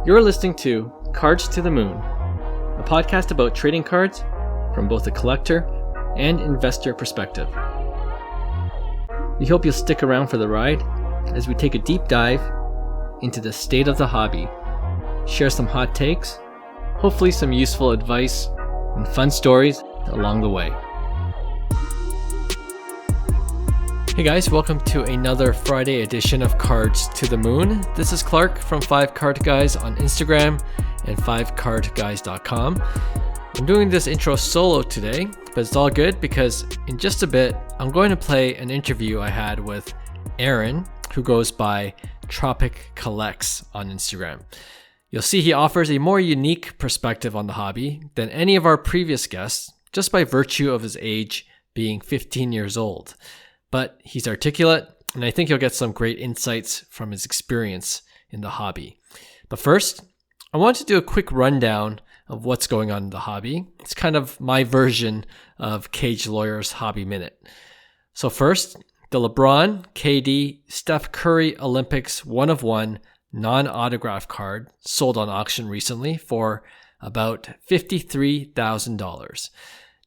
You're listening to Cards to the Moon, a podcast about trading cards from both a collector and investor perspective. We hope you'll stick around for the ride as we take a deep dive into the state of the hobby, share some hot takes, hopefully some useful advice, and fun stories along the way. Hey guys, welcome to another Friday edition of Cards to the Moon. This is Clark from 5 Card Guys on Instagram and 5cardguys.com. I'm doing this intro solo today, but it's all good because in just a bit, I'm going to play an interview I had with Aaron, who goes by Tropic Collects on Instagram. You'll see he offers a more unique perspective on the hobby than any of our previous guests, just by virtue of his age being 15 years old. But he's articulate, and I think you'll get some great insights from his experience in the hobby. But first, I want to do a quick rundown of what's going on in the hobby. It's kind of my version of Cage Lawyer's Hobby Minute. So first, the LeBron, KD, Steph Curry Olympics 1 of 1 non-autograph card sold on auction recently for about $53,000.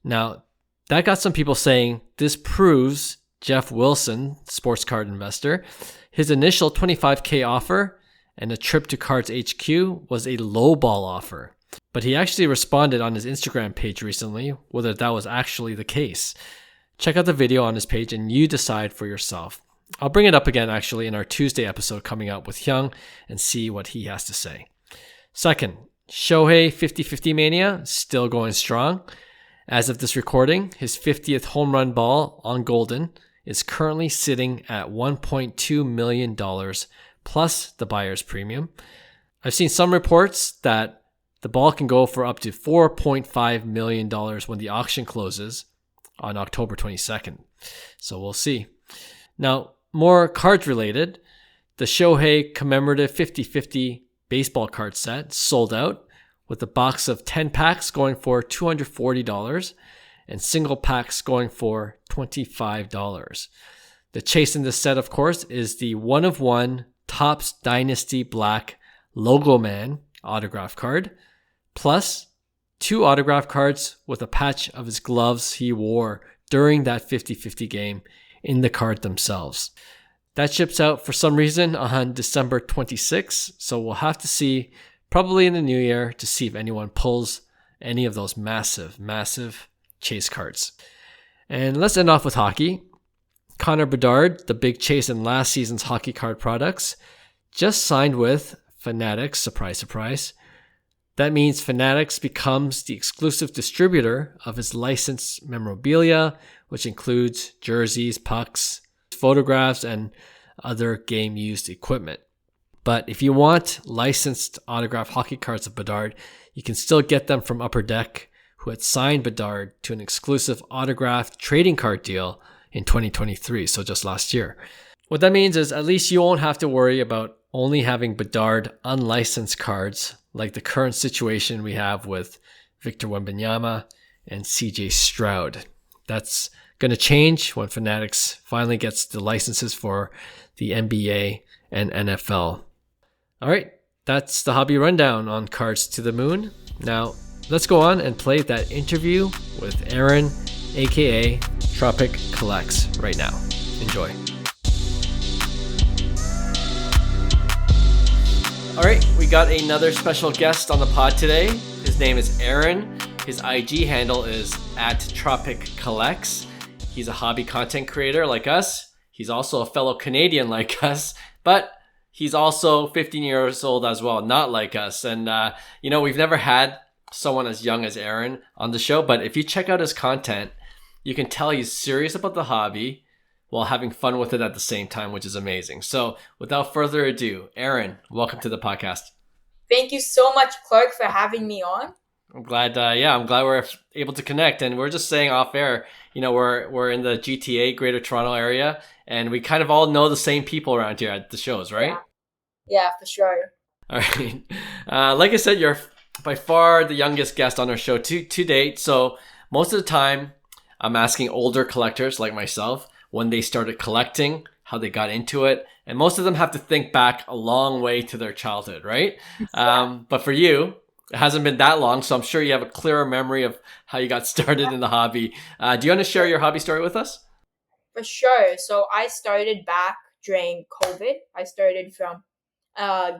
Now, that got some people saying this proves Jeff Wilson, sports card investor, his initial $25K offer and a trip to Cards HQ was a lowball offer. But he actually responded on his Instagram page recently whether that was actually the case. Check out the video on his page and you decide for yourself. I'll bring it up again actually in our Tuesday episode coming out with Hyung and see what he has to say. Second, Shohei 50-50 Mania still going strong. As of this recording, his 50th home run ball on Golden is currently sitting at $1.2 million plus the buyer's premium. I've seen some reports that the ball can go for up to $4.5 million when the auction closes on October 22nd. So we'll see. Now, more cards related, the Shohei commemorative 50-50 baseball card set sold out with a box of 10 packs going for $240 and single packs going for $25. The chase in this set, of course, is the 1 of 1 Topps Dynasty Black Logo Man autograph card, plus 2 autograph cards with a patch of his gloves he wore during that 50-50 game in the card themselves. That ships out for some reason on December 26th, so we'll have to see probably in the new year to see if anyone pulls any of those massive chase cards. And let's end off with hockey. Connor Bedard, the big chase in last season's hockey card products, just signed with Fanatics, surprise, surprise. That means Fanatics becomes the exclusive distributor of his licensed memorabilia, which includes jerseys, pucks, photographs, and other game-used equipment. But if you want licensed autographed hockey cards of Bedard, you can still get them from Upper Deck, who had signed Bedard to an exclusive autographed trading card deal in 2023, so just last year. What that means is at least you won't have to worry about only having Bedard unlicensed cards like the current situation we have with Victor Wembanyama and CJ Stroud. That's going to change when Fanatics finally gets the licenses for the NBA and NFL. All right, that's the hobby rundown on Cards to the Moon. Now, let's go on and play that interview with Aaron, aka Tropic Collects, right now. Enjoy. All right, we got another special guest on the pod today. His name is Aaron. His IG handle is @TropicCollects. He's a hobby content creator like us. He's also a fellow Canadian like us, but he's also 15 years old as well, not like us. And, we've never had someone as young as Aaron on the show, but if you check out his content, you can tell he's serious about the hobby while having fun with it at the same time, which is amazing. So without further ado, Aaron, welcome to the podcast. Thank you so much, Clark, for having me on. I'm glad we're able to connect. And we're just saying off air, we're in the GTA, Greater Toronto area, and we kind of all know the same people around here at the shows, right? Yeah, for sure. All right. Like I said, you're by far the youngest guest on our show to date. So most of the time, I'm asking older collectors like myself when they started collecting, how they got into it, And most of them have to think back a long way to their childhood, right? Yeah. But for you, it hasn't been that long, so I'm sure you have a clearer memory of how you got started in the hobby. Do you want to share your hobby story with us? For sure. So I started back during COVID. I started from a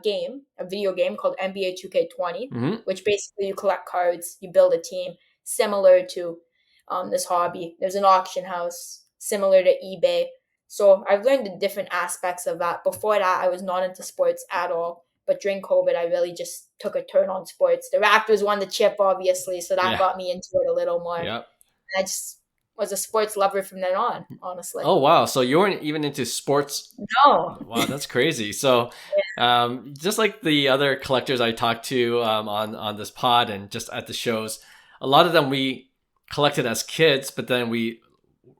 video game called NBA 2K20, Mm-hmm. which basically you collect cards, you build a team similar to this hobby. There's an auction house similar to eBay. So I've learned the different aspects of that. Before that, I was not into sports at all. But during COVID, I really just took a turn on sports. The Raptors won the chip, obviously, so that Yeah. got me into it a little more. Yep. I just was a sports lover from then on, honestly. Oh, wow. So you weren't even into sports. No. Wow, that's crazy. So just like the other collectors I talked to on this pod and just at the shows, a lot of them we collected as kids, but then we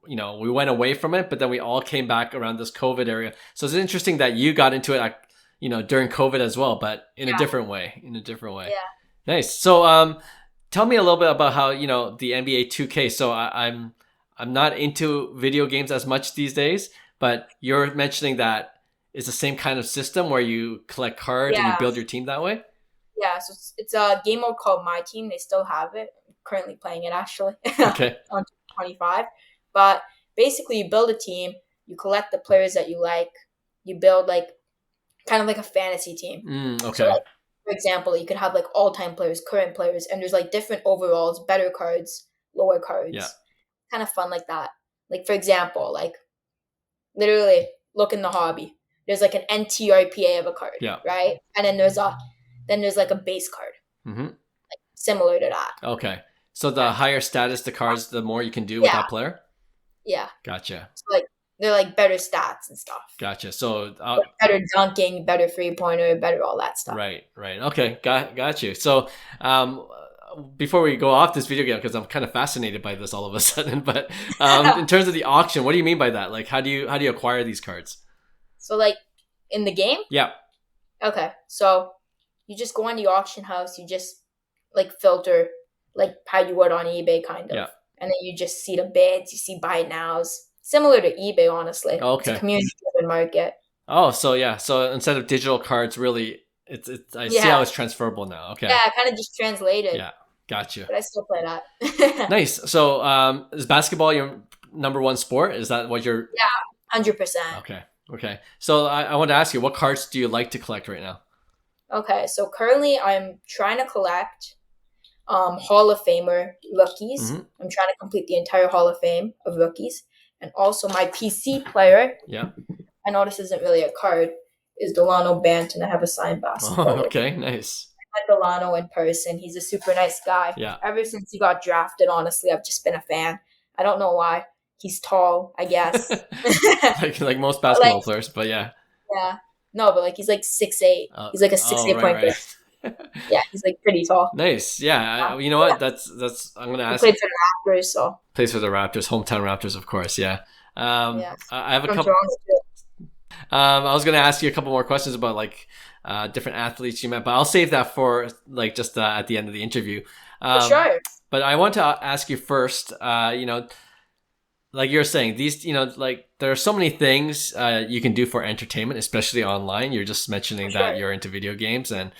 went away from it, but then we all came back around this COVID area. So it's interesting that you got into it, during COVID as well, but in a different way, Yeah. Nice. So tell me a little bit about how, the NBA 2K. So I'm not into video games as much these days, but you're mentioning that it's the same kind of system where you collect cards and you Yeah. build your team that way? Yeah, so it's a game mode called My Team. They still have it. I'm currently playing it, actually. Okay. On 25. But basically, you build a team, you collect the players that you like, you build kind of like a fantasy team. Okay. So for example, you could have all-time players, current players, and there's different overalls, better cards, lower cards. Yeah. Kind of fun like that. For example, literally look in the hobby. There's an NTRPA of a card. Yeah. Right? And then there's a base card. Mm-hmm. Similar to that. Okay. So the higher status the cards, the more you can do with that player? Yeah. Gotcha. So they're better stats and stuff. Gotcha. So better dunking, better 3-pointer, better all that stuff. Right. Okay. Got you. So before we go off this video game, because I'm kind of fascinated by this all of a sudden, but in terms of the auction, what do you mean by that? How do you acquire these cards? So in the game? Yeah. Okay. So you just go on the auction house, you just filter how you would on eBay kind of. Yeah. And then you just see the bids, you see buy nows. Similar to eBay, honestly. Okay. It's a community-driven market. Oh, so yeah. So instead of digital cards, really, I see how it's transferable now. Okay. Yeah, kind of just translated. Yeah. Gotcha. But I still play that. Nice. So is basketball your number one sport? Is that what you're... Yeah, 100%. Okay. So I want to ask you, what cards do you like to collect right now? Okay, so currently I'm trying to collect Hall of Famer rookies. Mm-hmm. I'm trying to complete the entire Hall of Fame of rookies. And also my PC player. Yeah. I know this isn't really a card. Is Delano Banton. I have a signed basketball. Oh, okay, nice. I met Delano in person. He's a super nice guy. Yeah. Ever since he got drafted, honestly, I've just been a fan. I don't know why. He's tall, I guess. like most basketball players, but yeah. Yeah. No, but he's 6'8". He's a 6'8" point guard. Yeah, he's pretty tall. Nice. Yeah. You know what? That's I'm gonna ask. He played for the Raptors, so. Plays for the Raptors, hometown Raptors, of course. Yeah. I have a From couple. Toronto. I was gonna ask you a couple more questions about different athletes you met, but I'll save that for just at the end of the interview. For sure. But I want to ask you first. Like you're saying, these, there are so many things you can do for entertainment, especially online. You're just mentioning that you're into video games and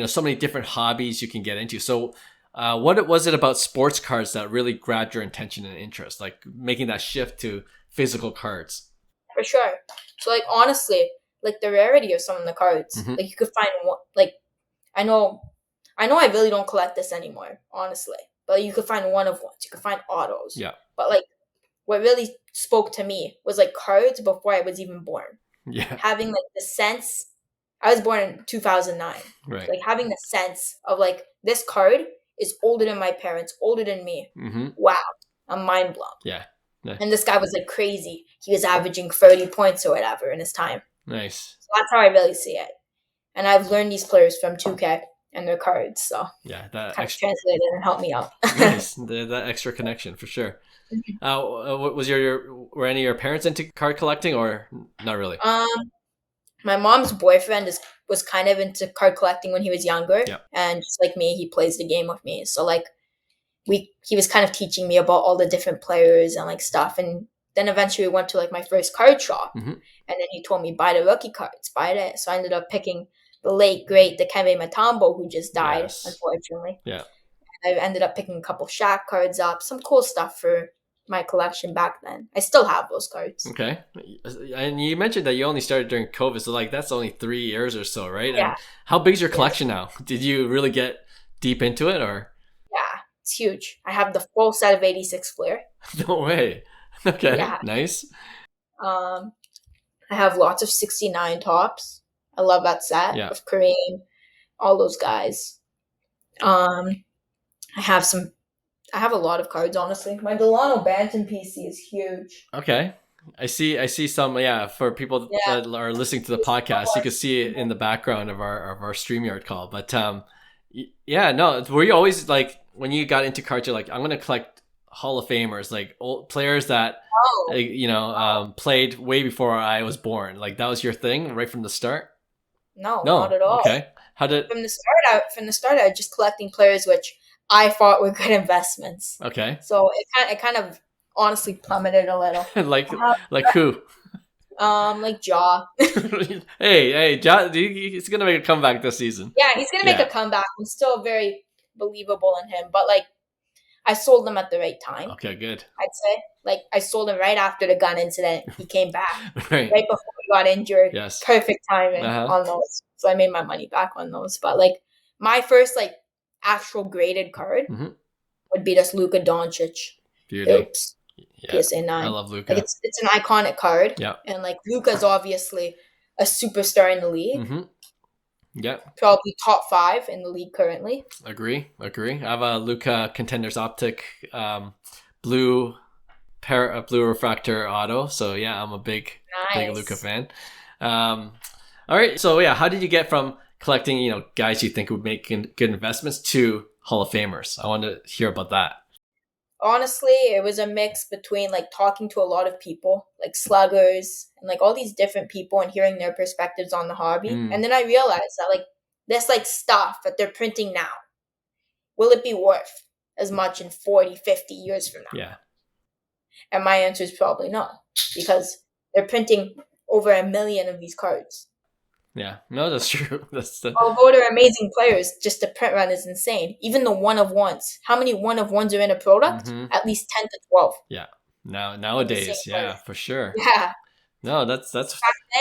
so many different hobbies you can get into. So what was it about sports cards that really grabbed your attention and interest, making that shift to physical cards? For sure. So honestly, the rarity of some of the cards, Mm-hmm. you could find one, I know I really don't collect this anymore, honestly, but you could find one of ones. You could find autos. Yeah. But what really spoke to me was cards before I was even born. Yeah. Having the sense. I was born in 2009. Right. Having the sense of this card is older than my parents, older than me. Mm-hmm. Wow. I'm mind blown. Yeah. And this guy was crazy. He was averaging 30 points or whatever in his time. Nice. So that's how I really see it. And I've learned these players from 2K and their cards. So yeah, that kind of translated and helped me out. Nice. That extra connection for sure. Was were any of your parents into card collecting or not really? My mom's boyfriend was kind of into card collecting when he was younger. Yeah. And just like me, he plays the game with me. So he was kind of teaching me about all the different players and stuff. And then eventually went to like my first card shop, Mm-hmm. and then he told me buy the rookie cards, buy that. So I ended up picking the late great Dikembe Mutombo, who just died, Yes. unfortunately. Yeah. I ended up picking a couple Shaq cards up, some cool stuff for my collection back then. I still have those cards. Okay. And you mentioned that you only started during COVID, so like that's only 3 years or so, right? Yeah. And how big's your Yes. collection now? Did you really get deep into it, or? Yeah, it's huge. I have the full set of 86 Flair. No way. Okay. Yeah. Nice. I have lots of 69 tops. I love that set Yeah. of Kareem, all those guys. I have a lot of cards, honestly. My Delano Banton PC is huge. Okay. I see some, yeah, for people Yeah. that are listening to the podcast, you can see it in the background of our StreamYard call. But yeah, no, were you always like, when you got into cards, you're like, I'm going to collect Hall of Famers, like old players that, Oh, you know, played way before I was born. Like that was your thing right from the start? no, No. not at all. Okay. How did? From the start, I was just collecting players which I thought were good investments. Okay. So it kind of honestly plummeted a little. like who? Like Jaw. hey, he's gonna make a comeback this season. Yeah, he's gonna make a comeback. I'm still very believable in him, but like I sold him at the right time. Okay, good. I'd say like I sold him right after the gun incident. He came back right before he got injured. Yes. Perfect timing on those. So I made my money back on those. But like my first like actual graded card would be this Luka Doncic. Beauty. Oops. Yeah. PSA 9. I love Luka. Like it's an iconic card. Yeah. And like Luka's obviously a superstar in the league. Mm-hmm. Yeah. Probably top 5 in the league currently. Agree. I have a Luka Contenders Optic blue refractor auto. So yeah, I'm a big Luka fan. All right. So yeah, how did you get from collecting, you know, guys you think would make good investments to Hall of Famers? I want to hear about that. Honestly, it was a mix between like talking to a lot of people, like sluggers and like all these different people and hearing their perspectives on the hobby. And then I realized that like this like stuff that they're printing now, will it be worth as much in 40, 50 years from now? Yeah. And my answer is probably not, because they're printing over 1 million of these cards. Yeah, no, that's true. Although they're amazing players, just the print run is insane. Even the one-of-ones. How many one-of-ones are in a product? At least 10 to 12. Yeah. Nowadays, yeah, for sure. Yeah. No, that's back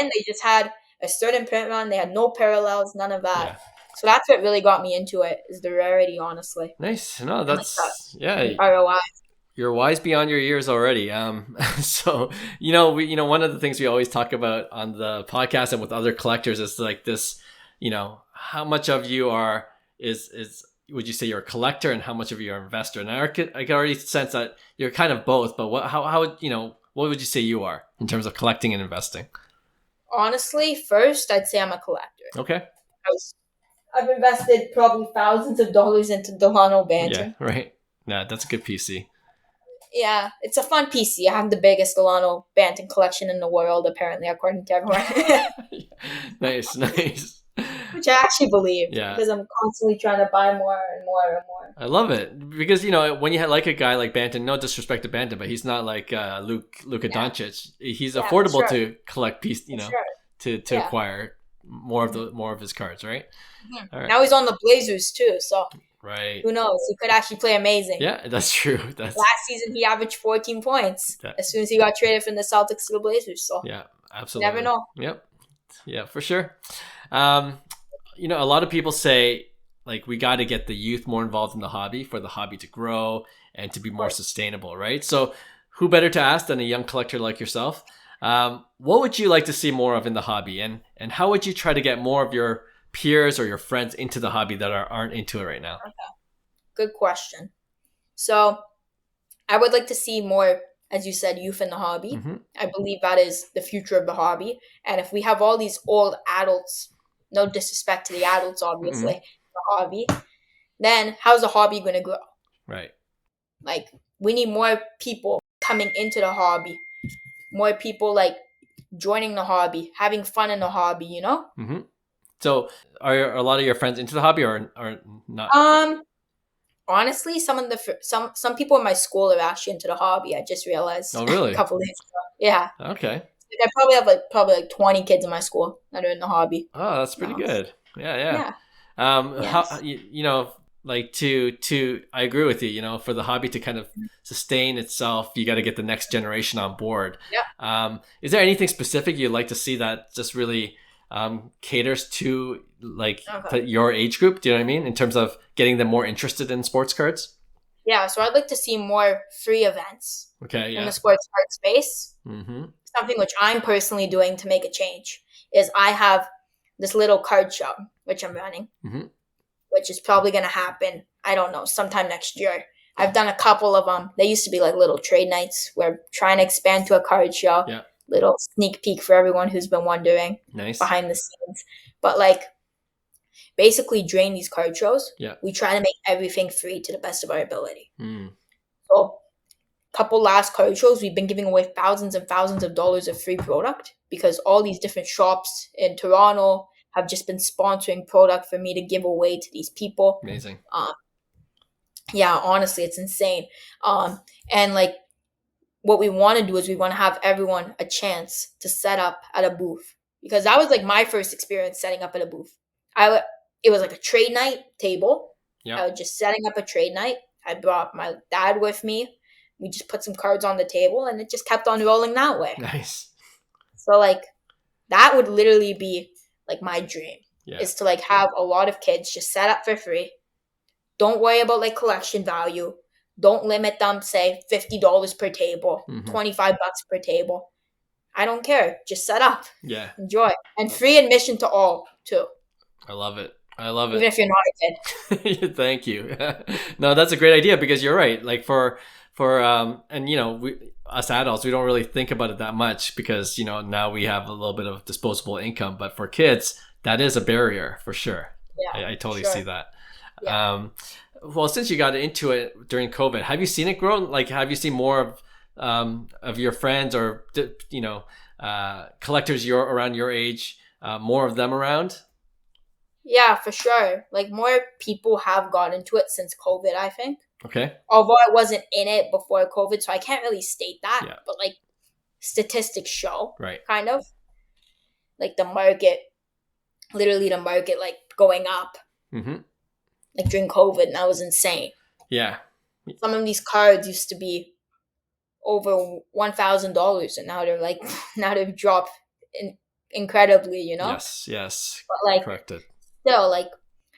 then they just had a certain print run. They had no parallels, none of that. Yeah. So that's what really got me into it, is the rarity, honestly. Nice. No, that's yeah. ROI. You're wise beyond your years already. So one of the things we always talk about on the podcast and with other collectors is like this, you know, how much of you is would you say you're a collector and how much of you are an investor? And I can already sense that you're kind of both. But how you know, what would you say you are in terms of collecting and investing? Honestly, first I'd say I'm a collector. Okay. I've invested probably thousands of dollars into Delano Banton. Yeah, right. Yeah, that's a good PC. Yeah, it's a fun PC. I have the biggest Delano Banton collection in the world, apparently, according to everyone. Nice. Which I actually believe. Yeah. Because I'm constantly trying to buy more and more and more. I love it. Because, you know, when you have like a guy like Banton, no disrespect to Banton, but he's not like Luka Doncic. He's affordable to collect to acquire more of his cards, right? Mm-hmm. All right. Now he's on the Blazers too, so right. Who knows? He could actually play amazing. Yeah, that's true. Last season he averaged 14 points as soon as he got traded from the Celtics to the Blazers. So yeah, absolutely. You never know. Yep. Yeah, for sure. You know, a lot of people say like we got to get the youth more involved in the hobby for the hobby to grow and to be more sustainable, right? So who better to ask than a young collector like yourself? What would you like to see more of in the hobby, and how would you try to get more of your peers or your friends into the hobby that aren't into it right now? Okay. Good question. So I would like to see more, as you said, youth in the hobby. Mm-hmm. I believe that is the future of the hobby. And if we have all these old adults, no disrespect to the adults, obviously, the hobby, then how's the hobby going to grow? Right. Like, we need more people coming into the hobby. More people, like, joining the hobby, having fun in the hobby, you know? Mm-hmm. So are a lot of your friends into the hobby or not? Honestly, some people in my school are actually into the hobby. I just realized Oh, a really? couple days ago. Yeah, Okay. I probably have like 20 kids in my school that are in the hobby Oh, that's pretty now. good. Yeah, yeah. Yeah. How Yes. you know, like to I agree with you. You know, for the hobby to kind of sustain itself, you got to get the next generation on board. Yeah. Is there anything specific you'd like to see that just really caters to like Okay. your age group? Do you know what I mean? In terms of getting them more interested in sports cards. Yeah. So I'd like to see more free events Okay. in the Yeah. sports card space. Mm-hmm. Something which I'm personally doing to make a change is I have this little card shop which I'm running, Mm-hmm. which is probably going to happen. I don't know, sometime next year. I've done a couple of them. They used to be like little trade nights. We're trying to expand to a card show. Yeah. Little sneak peek for everyone who's been wondering Nice. behind the scenes. But like basically during these card shows, Yeah. we try to make everything free to the best of our ability. Mm. So couple last card shows, we've been giving away thousands and thousands of dollars of free product because all these different shops in Toronto have just been sponsoring product for me to give away to these people. Amazing. Yeah, honestly, it's insane. And like what we want to do is we want to have everyone a chance to set up at a booth because that was like my first experience setting up at a booth. It was like a trade night table. Yeah. I was just setting up a trade night. I brought my dad with me. We just put some cards on the table and it just kept on rolling that way. Nice. So like that would literally be like my dream is to like have a lot of kids just set up for free. Don't worry about like collection value. Don't limit them, say $50 per table, Mhm. $25 per table. I don't care. Just set up. Yeah. Enjoy. And free admission to all too. I love it. I love Even it. if you're not a kid. Thank you. No, that's a great idea because you're right. Like for and you know, us adults, we don't really think about it that much because, you know, now we have a little bit of disposable income, but for kids, that is a barrier for sure. Yeah. I totally sure. see that. Yeah. Well, since you got into it during COVID, have you seen it grow? Like, have you seen more of your friends or, you know, collectors around your age, more of them around? Yeah, for sure. Like more people have got into it since COVID, I think. Okay. Although I wasn't in it before COVID, so I can't really state that. Yeah. But like statistics show, Right. kind of like the market like going up, Mm-hmm. like during COVID, and that was insane. Yeah. Some of these cards used to be over $1,000, and now they've dropped incredibly, you know. Yes. Yes. But like Corrected. still, like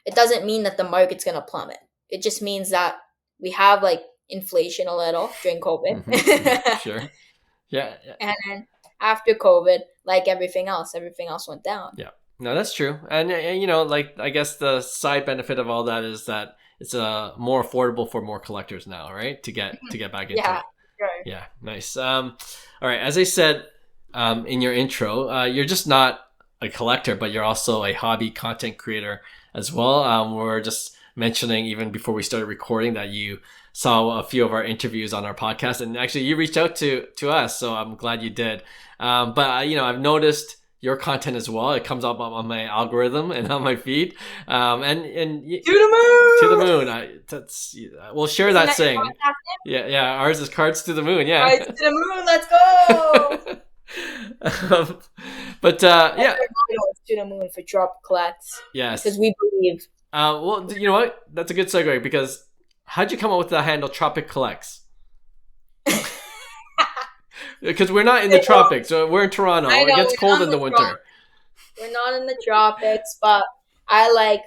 it doesn't mean that the market's gonna plummet. It just means that we have like inflation a little during COVID. Mhm. Sure. Yeah. And then after COVID, like everything else went down. Yeah. No, that's true. And you know, like I guess the side benefit of all that is that it's more affordable for more collectors now, right? To get back into Yeah, it. sure. Yeah, nice. All right, as I said in your intro, you're just not a collector, but you're also a hobby content creator as well. We're just mentioning even before we started recording that you saw a few of our interviews on our podcast, and actually you reached out to us, so I'm glad you did. But you know, I've noticed your content as well. It comes up on my algorithm and on my feed. And To the moon. to the moon. We'll share Isn't that your saying. podcast name? Yeah. Ours is Cards to the Moon. Yeah. Cards to the moon. Let's go. But yeah. It's to the moon for drop collects Yes. because we believe. Well, you know what? That's a good segue because how'd you come up with the handle Tropic Collects? Because we're not in the tropics. So we're in Toronto. I know, It gets we're cold not in the in the winter. We're not in the tropics, but I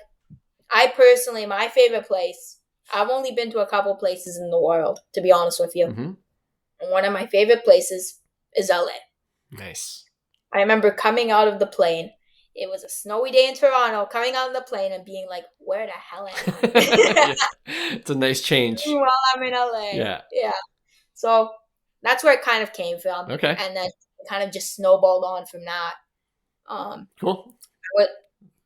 personally, my favorite place. I've only been to a couple places in the world, to be honest with you. Mm-hmm. And one of my favorite places is LA. Nice. I remember coming out of the plane. It was a snowy day in Toronto, coming out of the plane and being like, where the hell am I? Yeah. It's a nice change. Meanwhile, I'm in LA. Yeah. Yeah. So that's where it kind of came from. Okay. And then it kind of just snowballed on from that. Cool.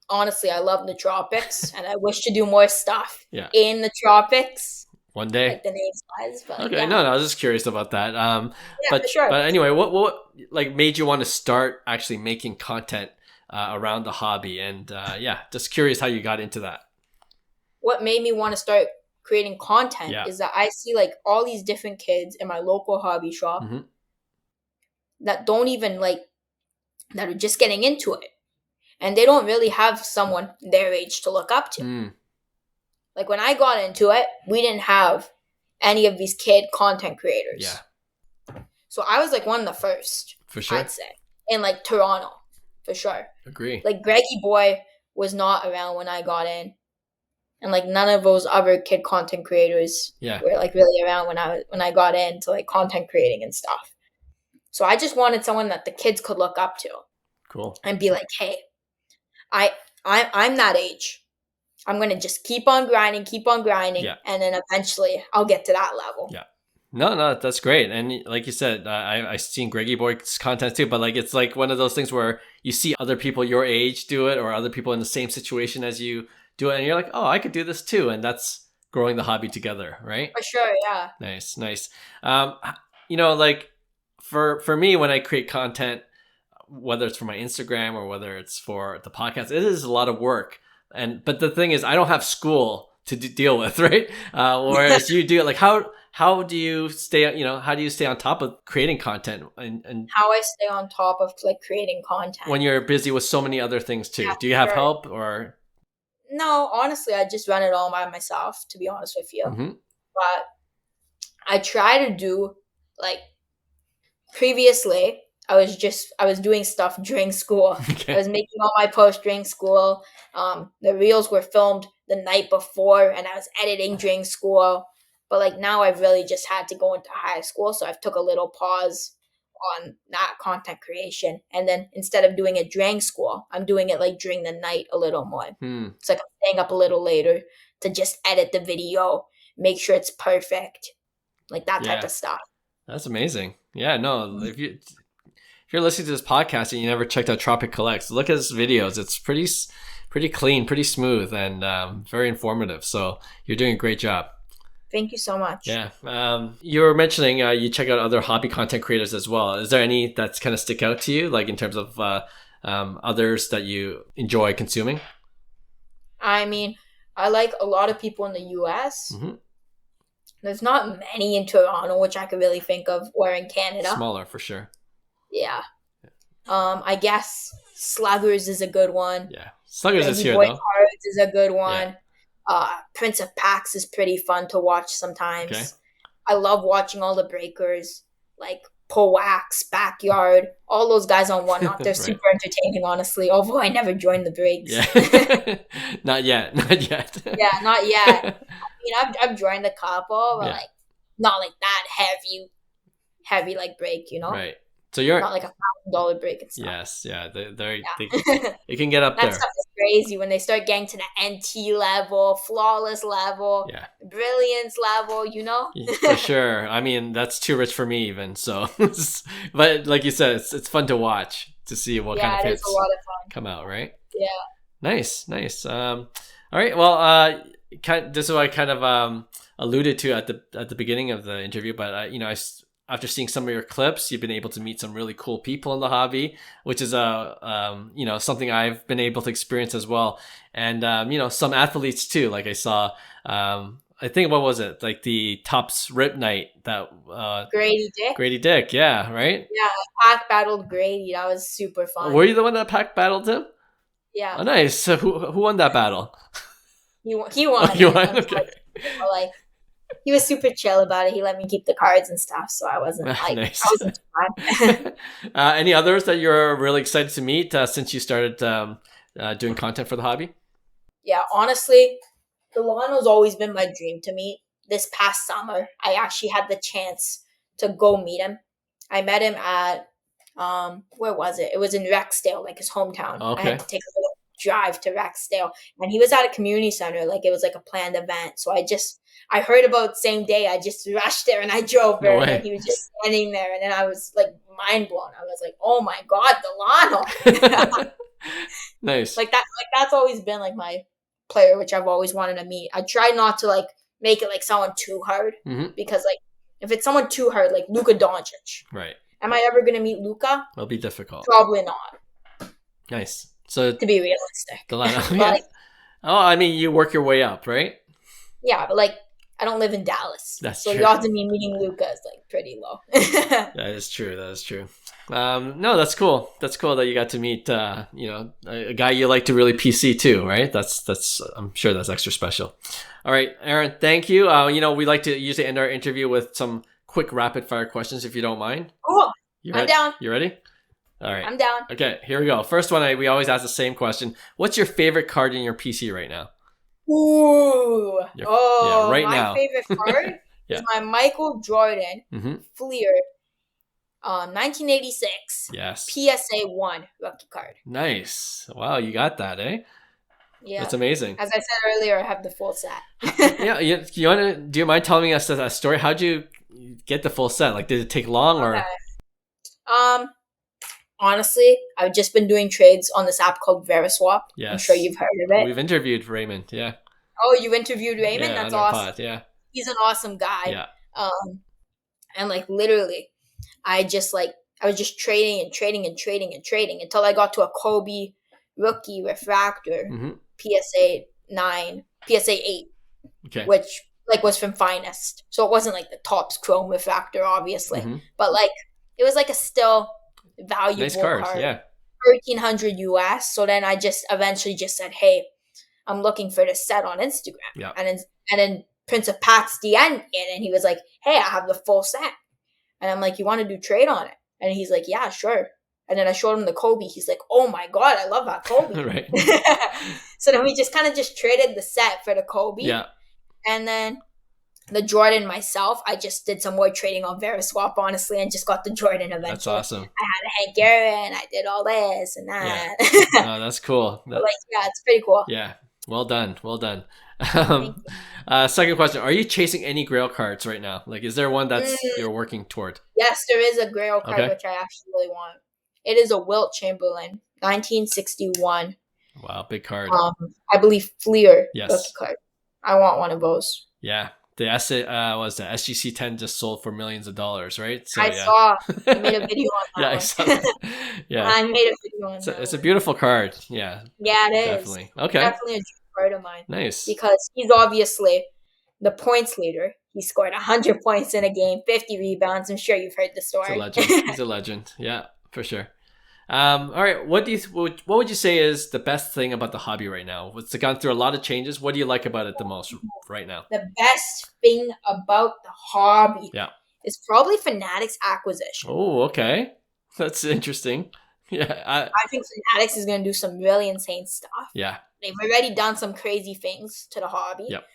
Honestly, I love the tropics and I wish to do more stuff in the tropics. One day. Like the name says. But Okay, yeah. no, I was just curious about that. But for sure. But anyway, what like made you want to start actually making content around the hobby? And just curious how you got into that. What made me want to start creating content Yeah. is that I see like all these different kids in my local hobby shop Mm-hmm. that don't even like that are just getting into it, and they don't really have someone their age to look up to. Mm. Like when I got into it, we didn't have any of these kid content creators. Yeah. So I was like one of the first, For sure. I'd say, in like Toronto, for sure. Agree. Like Greggy Boy was not around when I got in, and like none of those other kid content creators were like really around when I got into like content creating and stuff. So I just wanted someone that the kids could look up to. Cool. And be like, hey, I'm that age. I'm gonna just keep on grinding, and then eventually I'll get to that level. Yeah. No, that's great. And like you said, I've seen Greggy Boy's content too, but like it's like one of those things where you see other people your age do it, or other people in the same situation as you do it, and you're like, oh, I could do this too, and that's growing the hobby together, right? For sure, yeah. Nice. Like for me, when I create content, whether it's for my Instagram or whether it's for the podcast, it is a lot of work. But the thing is, I don't have school to deal with, right? Whereas you do. Like, how do you stay? How do you stay on top of creating content? And how I stay on top of like creating content when you're busy with so many other things too? Yeah, do you have help or? No, honestly, I just run it all by myself. To be honest with you, but I try to do like previously. I was doing stuff during school. Okay. I was making all my posts during school. The reels were filmed the night before, and I was editing during school. But like now, I've really just had to go into high school, so I've took a little pause on that content creation. And then instead of doing it during school, I'm doing it like during the night a little more. It's like I'm staying up a little later to just edit the video, make sure it's perfect, like that type of stuff. That's amazing. Yeah, no, if you're listening to this podcast and you never checked out Tropic Collects, look at his videos. It's pretty clean, pretty smooth, and very informative. So you're doing a great job. Thank you so much. Yeah. You were mentioning you check out other hobby content creators as well. Is there any that's kind of stick out to you, like in terms of others that you enjoy consuming? I mean, I like a lot of people in the US. There's not many in Toronto, which I could really think of, or in Canada. Smaller, for sure. Yeah. I guess Sluggers is a good one. Yeah. Sluggers is here, Boy though. Cards is a good one. Yeah. Prince of Packs is pretty fun to watch sometimes. Okay. I love watching all the breakers, like Powax, Backyard, all those guys on Whatnot. They're super entertaining, honestly, although I never joined the breaks. Yeah. Not yet. Yeah, not yet. I mean, I've joined a couple, but like not like that heavy like break, Right. So you're not like $1,000 break and stuff. Yes, yeah, it can get up that there. That stuff is crazy when they start getting to the NT level, flawless level, brilliance level. For sure. I mean, that's too rich for me even. So, but like you said, it's fun to watch to see what kind of hits come out, right? Yeah. Nice. All right. Well, this is what I kind of alluded to at the beginning of the interview, but after seeing some of your clips, you've been able to meet some really cool people in the hobby, which is something I've been able to experience as well. And some athletes too. Like I saw, I think, what was it? Like the Tops Rip Night that Grady Dick, yeah, right? Yeah, I pack battled Grady. That was super fun. Were you the one that pack battled him? Yeah. Oh, nice. So who won that battle? He won. Oh, you won. Okay. He was super chill about it. He let me keep the cards and stuff, so I wasn't nice. I wasn't too bad. Any others that you're really excited to meet since you started doing content for the hobby? Yeah, honestly, Delano's always been my dream to meet. This past summer, I actually had the chance to go meet him. I met him at where was it? It was in Rexdale, like his hometown. Okay. I had to take a little drive to Rexdale, and he was at a community center, like it was like a planned event. So I heard about the same day. I just rushed there and I drove there, and he was just standing there, and then I was like mind blown. I was like, "Oh my god, Delano!" Nice. Like that. Like that's always been like my player, which I've always wanted to meet. I try not to like make it like someone too hard, because like if it's someone too hard, like Luka Doncic, right? Am I ever gonna meet Luka? It'll be difficult. Probably not. Nice. So to be realistic, Delano, yeah. I mean, you work your way up, right? Yeah, but like I don't live in Dallas. That's so true. the odds of me meeting Luka is like pretty low. That is true. That is true. No, that's cool. That's cool that you got to meet, a guy you like to really PC too, right? That's. I'm sure that's extra special. All right, Aaron, thank you. We like to usually end our interview with some quick rapid fire questions, if you don't mind. Cool. I'm down. You ready? All right. I'm down. Okay, here we go. First one, we always ask the same question. What's your favorite card in your PC right now? Ooh. Right my now. favorite card Yeah. is my Michael Jordan Fleer 1986 Yes. PSA 1 rookie card. Nice. Wow, you got that, eh? Yeah. That's amazing. As I said earlier, I have the full set. Do you mind telling us a story? How'd you get the full set? Like, did it take long or? Okay. Honestly, I've just been doing trades on this app called Veriswap. Yes. I'm sure you've heard of it. We've interviewed Raymond, yeah. Oh, you interviewed Raymond? Yeah, That's on our awesome. pod, yeah. He's an awesome guy. Yeah. And like literally, I was just trading until I got to a Kobe rookie refractor PSA 8, Okay. which like was from Finest. So it wasn't like the Topps Chrome refractor, obviously, but like it was like a still valuable nice card. Yeah. 1,300 US. So then I just eventually just said, hey, I'm looking for this set on Instagram. Yeah. And then Prince of Pats DN it, and he was like, hey, I have the full set. And I'm like, you want to do trade on it? And he's like, yeah, sure. And then I showed him the Kobe. He's like, oh my God, I love that Kobe. Right. So then we just kind of just traded the set for the Kobe. Yeah. And then the Jordan myself, I just did some more trading on Veriswap, honestly, and just got the Jordan eventually. That's awesome. I had a Hank Aaron, I did all this and that. Yeah. No, that's cool. It's pretty cool. Yeah. Well done. Second question. Are you chasing any Grail cards right now? Like, is there one that's you're working toward? Yes, there is a Grail card, which I actually really want. It is a Wilt Chamberlain, 1961. Wow, big card. I believe Fleer rookie card. I want one of those. Yeah. The SGC 10 just sold for millions of dollars, right? So, I saw. I made a video on that. Yeah, I saw that. Yeah. I made a video on that. It's a beautiful card. Yeah. Yeah, it is. Definitely. Okay. Definitely a dream card of mine. Nice. Because he's obviously the points leader. He scored 100 points in a game, 50 rebounds. I'm sure you've heard the story. He's a legend. He's a legend. Yeah, for sure. All right. What would you say is the best thing about the hobby right now? It's gone through a lot of changes. What do you like about it the most right now? The best thing about the hobby is probably Fanatics acquisition. Oh, okay. That's interesting. Yeah. I think Fanatics is going to do some really insane stuff. Yeah. They've already done some crazy things to the hobby. Yep.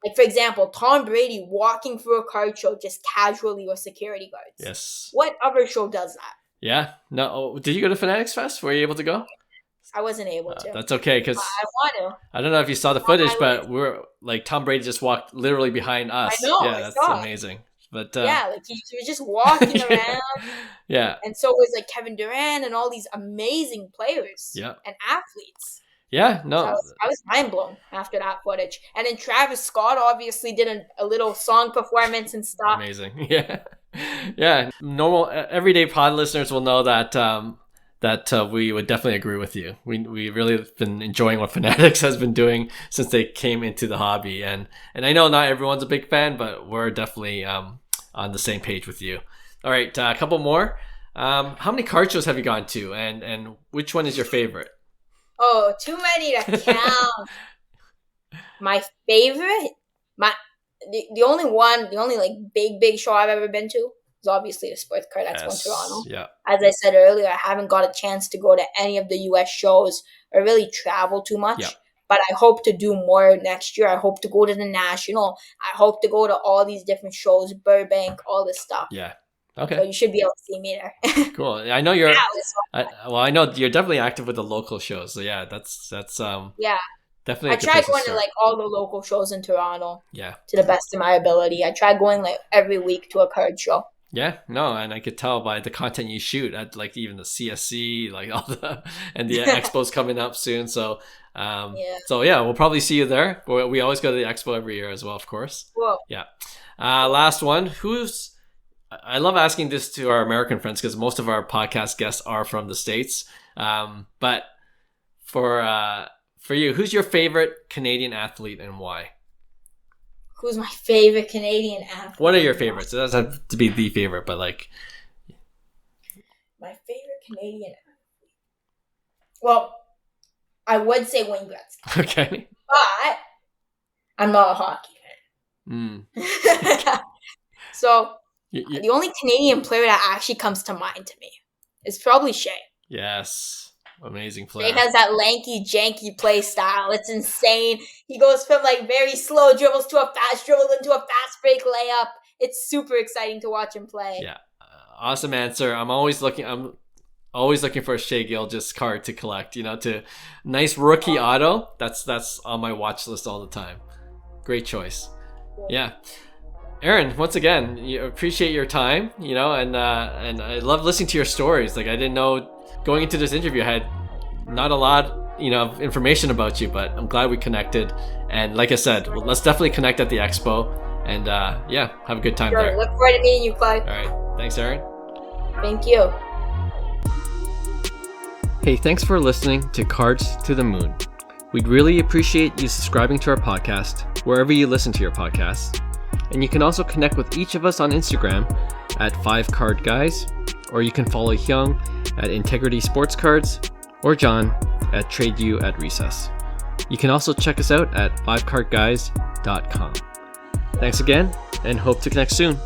Like, for example, Tom Brady walking through a card show just casually with security guards. Yes. What other show does that? Yeah. No. Oh, did you go to Fanatics Fest? Were you able to go? I wasn't able to. That's okay, because I want to. I don't know if you saw the footage, but we're like Tom Brady just walked literally behind us. I know. Yeah, I that's saw. Amazing. But like he was just walking around. Yeah. And so was like Kevin Durant and all these amazing players. Yeah. And athletes. Yeah, no. So I was mind blown after that footage. And then Travis Scott obviously did a little song performance and stuff. Amazing. Yeah. Yeah. Normal everyday pod listeners will know that we would definitely agree with you. We really have been enjoying what Fanatics has been doing since they came into the hobby. And I know not everyone's a big fan, but we're definitely on the same page with you. All right, a couple more. How many card shows have you gone to, and which one is your favorite? Oh, too many to count. My favorite, the only like big show I've ever been to is obviously the Sports Card Expo in Toronto. Yeah. As I said earlier, I haven't got a chance to go to any of the US shows or really travel too much. Yeah. But I hope to do more next year. I hope to go to the National. I hope to go to all these different shows, Burbank, all this stuff. Yeah. Okay. So you should be able to see me there. Cool. I know you're. I know you're definitely active with the local shows. So yeah, that's yeah. Definitely. I tried going to like all the local shows in Toronto. Yeah. To the best of my ability. I tried going like every week to a card show. Yeah, no, and I could tell by the content you shoot at like even the CSC, like all the and the expo's coming up soon. So, so yeah, we'll probably see you there. We always go to the expo every year as well, of course. Whoa. Yeah. Last one. I love asking this to our American friends because most of our podcast guests are from the States. But for you, who's your favorite Canadian athlete and why? Who's my favorite Canadian athlete? What are your favorites? It doesn't have to be the favorite, but like... My favorite Canadian athlete. Well, I would say Wayne Gretzky. Okay. But I'm not a hockey fan. So the only Canadian player that actually comes to mind to me is probably Shea. Yes. Amazing player. Shea has that lanky, janky play style. It's insane. He goes from like very slow dribbles to a fast dribble into a fast break layup. It's super exciting to watch him play. Yeah. Awesome answer. I'm always looking for a Shea Gilgeous card to collect, to nice rookie auto. That's on my watch list all the time. Great choice. Yeah. Aaron, once again, appreciate your time, and I love listening to your stories. Like, I didn't know going into this interview, I had not a lot, of information about you, but I'm glad we connected. And like I said, let's definitely connect at the expo, and have a good time there. Look forward to meeting you, Clyde. All right. Thanks, Aaron. Thank you. Hey, thanks for listening to Cards to the Moon. We'd really appreciate you subscribing to our podcast wherever you listen to your podcasts. And you can also connect with each of us on Instagram at 5cardguys, or you can follow Hyung at Integrity Sports Cards, or John at TradeU at Recess. You can also check us out at 5cardguys.com. Thanks again, and hope to connect soon.